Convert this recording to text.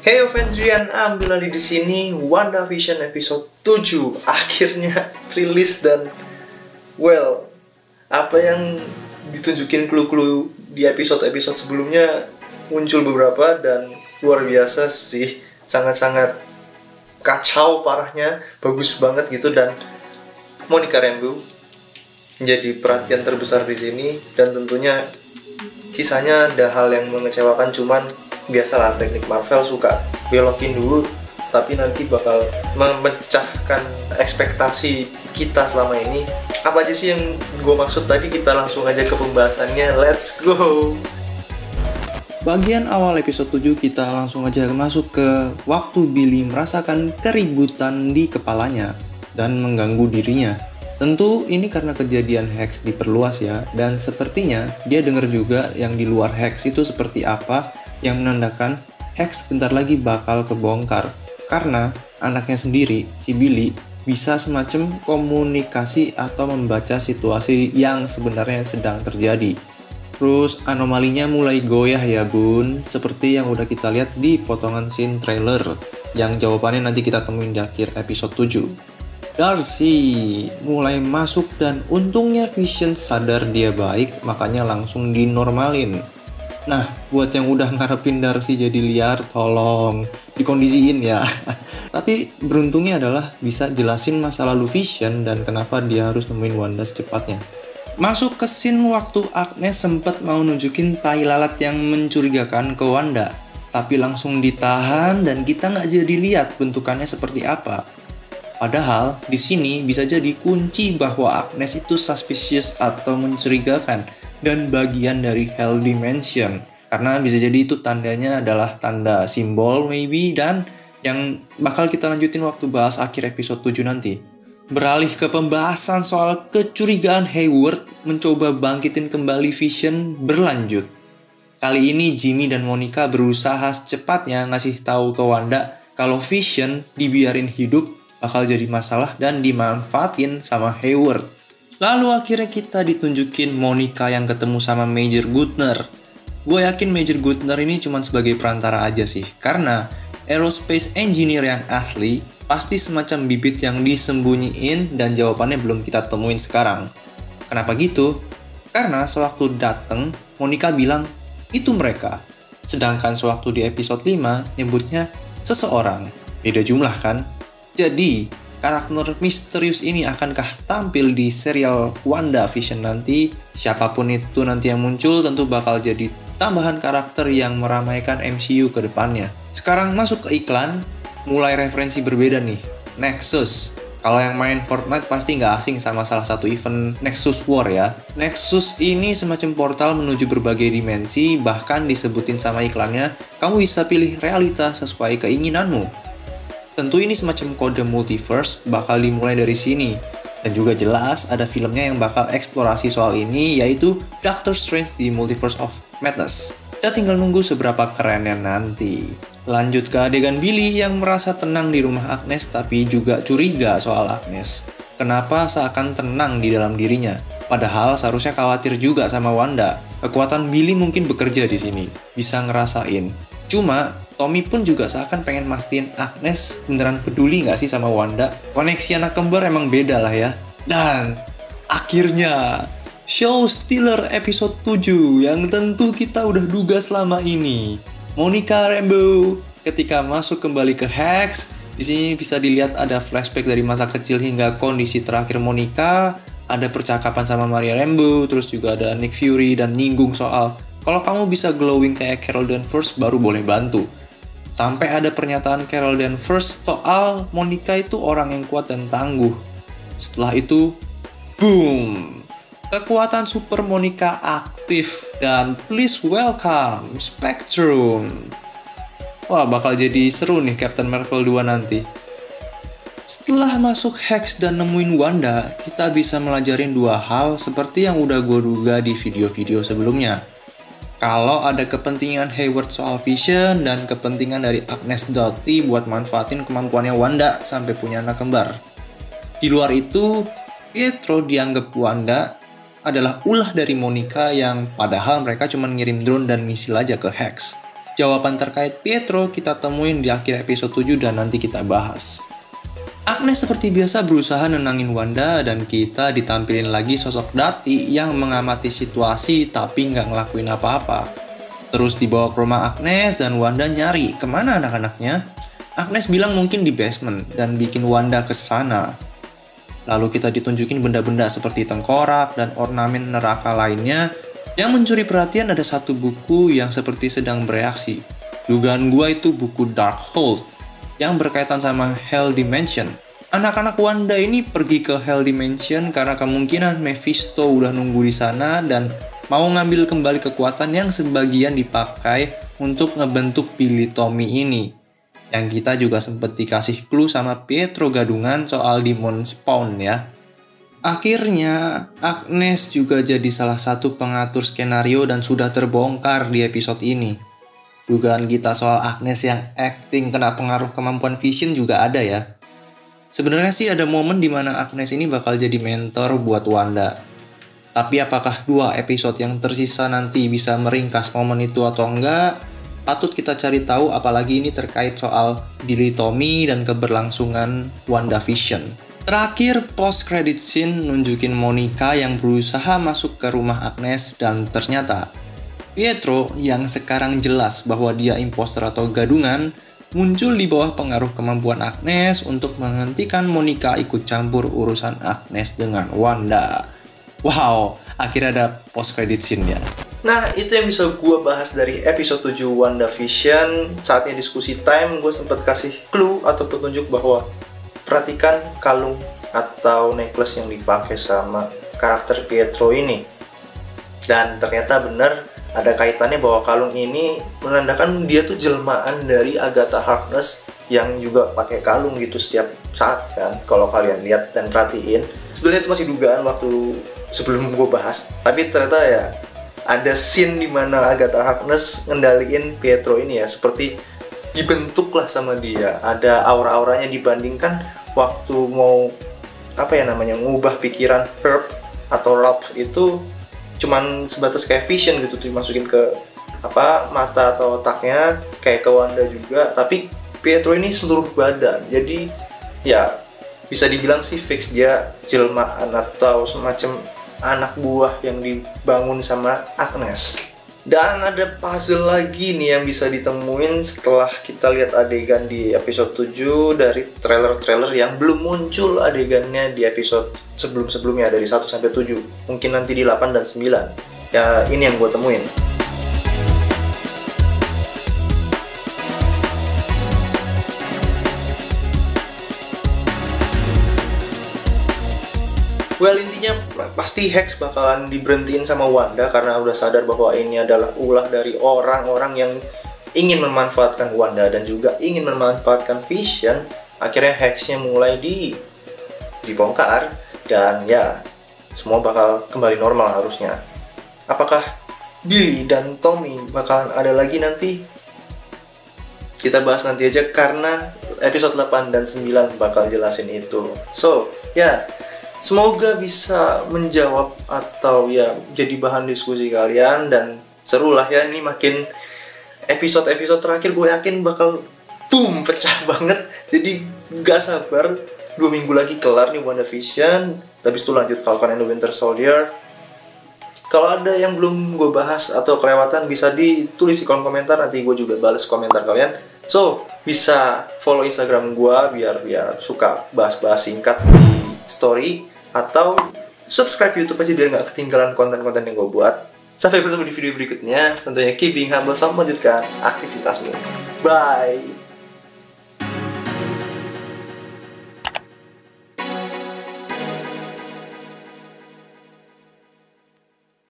Hey Ovendrian, ambil alih di sini. WandaVision episode 7 akhirnya rilis dan apa yang ditunjukin clue-clue di episode-episode sebelumnya muncul beberapa dan luar biasa sih, sangat-sangat kacau parahnya, bagus banget gitu. Dan Monica Rambeau menjadi perhatian terbesar di sini, dan tentunya sisanya ada hal yang mengecewakan, cuman biasalah teknik Marvel suka belokin dulu tapi nanti bakal memecahkan ekspektasi kita selama ini. Apa aja sih yang gue maksud tadi? Kita langsung aja ke pembahasannya, let's go. Bagian awal episode 7 kita langsung aja masuk ke waktu Billy merasakan keributan di kepalanya dan mengganggu dirinya. Tentu ini karena kejadian Hex diperluas ya, dan sepertinya dia dengar juga yang di luar Hex itu seperti apa, yang menandakan Hex bentar lagi bakal kebongkar. Karena anaknya sendiri, si Billy, bisa semacam komunikasi atau membaca situasi yang sebenarnya sedang terjadi. Terus anomalinya mulai goyah ya bun, seperti yang udah kita lihat di potongan scene trailer, yang jawabannya nanti kita temuin di akhir episode 7. Darcy mulai masuk dan untungnya Vision sadar dia baik, makanya langsung dinormalin. Nah, buat yang udah ngarepin Darcy jadi liar, tolong dikondisiin ya. Tapi beruntungnya adalah bisa jelasin masa lalu Vision dan kenapa dia harus nemuin Wanda secepatnya. Masuk ke scene waktu Agnes sempat mau nunjukin tai lalat yang mencurigakan ke Wanda, tapi langsung ditahan dan kita nggak jadi lihat bentukannya seperti apa. Padahal di sini bisa jadi kunci bahwa Agnes itu suspicious atau mencurigakan dan bagian dari Hell Dimension, karena bisa jadi itu tandanya adalah tanda simbol maybe, dan yang bakal kita lanjutin waktu bahas akhir episode 7 nanti. Beralih ke pembahasan soal kecurigaan Hayward mencoba bangkitin kembali Vision berlanjut. Kali ini Jimmy dan Monica berusaha secepatnya ngasih tahu ke Wanda kalau Vision dibiarin hidup bakal jadi masalah dan dimanfaatin sama Hayward. Lalu akhirnya kita ditunjukin Monica yang ketemu sama Major Gunther. Gue yakin Major Gunther ini cuma sebagai perantara aja sih, karena aerospace engineer yang asli pasti semacam bibit yang disembunyiin dan jawabannya belum kita temuin sekarang. Kenapa gitu? Karena sewaktu dateng, Monica bilang, itu mereka. Sedangkan sewaktu di episode 5, nyebutnya seseorang. Beda jumlah kan? Jadi, karakter misterius ini akankah tampil di serial WandaVision nanti? Siapapun itu nanti yang muncul tentu bakal jadi tambahan karakter yang meramaikan MCU ke depannya. Sekarang masuk ke iklan. Mulai referensi berbeda nih, Nexus. Kalau yang main Fortnite pasti nggak asing sama salah satu event Nexus War ya. Nexus ini semacam portal menuju berbagai dimensi, bahkan disebutin sama iklannya, kamu bisa pilih realitas sesuai keinginanmu. Tentu ini semacam kode multiverse, bakal dimulai dari sini. Dan juga jelas ada filmnya yang bakal eksplorasi soal ini, yaitu Doctor Strange di Multiverse of Madness. Kita tinggal nunggu seberapa kerennya nanti. Lanjut ke adegan Billy yang merasa tenang di rumah Agnes tapi juga curiga soal Agnes. Kenapa seakan tenang di dalam dirinya? Padahal seharusnya khawatir juga sama Wanda. Kekuatan Billy mungkin bekerja di sini, bisa ngerasain. Cuma Tommy pun juga seakan pengen mastiin Agnes beneran peduli nggak sih sama Wanda. Koneksi anak kembar emang beda lah ya. Dan akhirnya Show Stealer episode 7 yang tentu kita udah duga selama ini. Monica Rambeau ketika masuk kembali ke Hex, di sini bisa dilihat ada flashback dari masa kecil hingga kondisi terakhir Monica, ada percakapan sama Maria Rambeau, terus juga ada Nick Fury dan nyinggung soal kalau kamu bisa glowing kayak Carol Danvers baru boleh bantu. Sampai ada pernyataan Carol Danvers soal Monica itu orang yang kuat dan tangguh. Setelah itu, boom! Kekuatan Super Monica aktif dan please welcome Spectrum. Wah, bakal jadi seru nih Captain Marvel 2 nanti. Setelah masuk Hex dan nemuin Wanda, kita bisa melajarin dua hal seperti yang udah gue duga di video-video sebelumnya. Kalau ada kepentingan Hayward soal Vision dan kepentingan dari Agnes Doughty buat manfaatin kemampuannya Wanda sampai punya anak kembar. Di luar itu, Pietro dianggap Wanda adalah ulah dari Monica yang padahal mereka cuma ngirim drone dan misil aja ke Hex. Jawaban terkait Pietro kita temuin di akhir episode 7 dan nanti kita bahas. Agnes seperti biasa berusaha nenangin Wanda dan kita ditampilin lagi sosok Dati yang mengamati situasi tapi nggak ngelakuin apa-apa. Terus dibawa ke rumah Agnes dan Wanda nyari kemana anak-anaknya. Agnes bilang mungkin di basement dan bikin Wanda ke sana. Lalu kita ditunjukin benda-benda seperti tengkorak dan ornamen neraka lainnya. Yang mencuri perhatian ada satu buku yang seperti sedang bereaksi. Dugaan gua itu buku Darkhold yang berkaitan sama Hell Dimension. Anak-anak Wanda ini pergi ke Hell Dimension karena kemungkinan Mephisto udah nunggu di sana dan mau ngambil kembali kekuatan yang sebagian dipakai untuk ngebentuk Billy Tommy ini. Yang kita juga sempat dikasih clue sama Pietro Gadungan soal Demon Spawn ya. Akhirnya, Agnes juga jadi salah satu pengatur skenario dan sudah terbongkar di episode ini. Dugaan kita soal Agnes yang acting kena pengaruh kemampuan Vision juga ada ya. Sebenarnya sih ada momen dimana Agnes ini bakal jadi mentor buat Wanda. Tapi apakah 2 episode yang tersisa nanti bisa meringkas momen itu atau enggak? Patut kita cari tahu, apalagi ini terkait soal Billy Tommy dan keberlangsungan WandaVision. Terakhir, post credit scene nunjukin Monica yang berusaha masuk ke rumah Agnes dan ternyata Pietro yang sekarang jelas bahwa dia imposter atau gadungan muncul di bawah pengaruh kemampuan Agnes untuk menghentikan Monica ikut campur urusan Agnes dengan Wanda. Wow, akhirnya ada post credit scene ya. Nah, itu yang bisa gue bahas dari episode 7 WandaVision. Saatnya diskusi time, gue sempat kasih clue atau petunjuk bahwa perhatikan kalung atau necklace yang dipakai sama karakter Pietro ini. Dan ternyata benar ada kaitannya bahwa kalung ini menandakan dia tuh jelmaan dari Agatha Harkness yang juga pakai kalung gitu setiap saat kan. Kalau kalian lihat dan perhatiin, sebenarnya itu masih dugaan waktu sebelum gue bahas. Tapi ternyata ya ada scene dimana Agatha Harkness ngendaliin Pietro ini ya, seperti dibentuk lah sama dia. Ada aura-auranya dibandingkan waktu mau ngubah pikiran Herb atau Ralph itu cuman sebatas kayak vision gitu tuh, dimasukin ke mata atau otaknya kayak ke Wanda juga. Tapi Pietro ini seluruh badan, jadi ya bisa dibilang sih fix dia jelmaan atau semacam anak buah yang dibangun sama Agnes. Dan ada puzzle lagi nih yang bisa ditemuin setelah kita lihat adegan di episode 7 dari trailer-trailer yang belum muncul adegannya di episode sebelum-sebelumnya dari 1 sampai 7. Mungkin nanti di 8 dan 9. Ya ini yang gue temuin. Well, intinya pasti Hex bakalan diberhentiin sama Wanda karena udah sadar bahwa ini adalah ulah dari orang-orang yang ingin memanfaatkan Wanda dan juga ingin memanfaatkan Vision. Akhirnya Hexnya mulai dibongkar dan ya semua bakal kembali normal harusnya. Apakah Billy dan Tommy bakalan ada lagi nanti? Kita bahas nanti aja karena episode 8 dan 9 bakal jelasin itu. So, ya semoga bisa menjawab atau ya jadi bahan diskusi kalian dan seru lah ya. Ini makin episode-episode terakhir gue yakin bakal boom, pecah banget. Jadi gak sabar 2 minggu lagi kelar nih WandaVision. Habis itu lanjut Falcon and the Winter Soldier. Kalau ada yang belum gue bahas atau kelewatan bisa ditulis di kolom komentar, nanti gue juga balas komentar kalian. So, bisa follow Instagram gue biar suka bahas-bahas singkat di story, atau subscribe YouTube aja biar nggak ketinggalan konten-konten yang gue buat. Sampai bertemu di video berikutnya. Tentunya keep being humble sama lanjutkan aktivitasmu. Bye!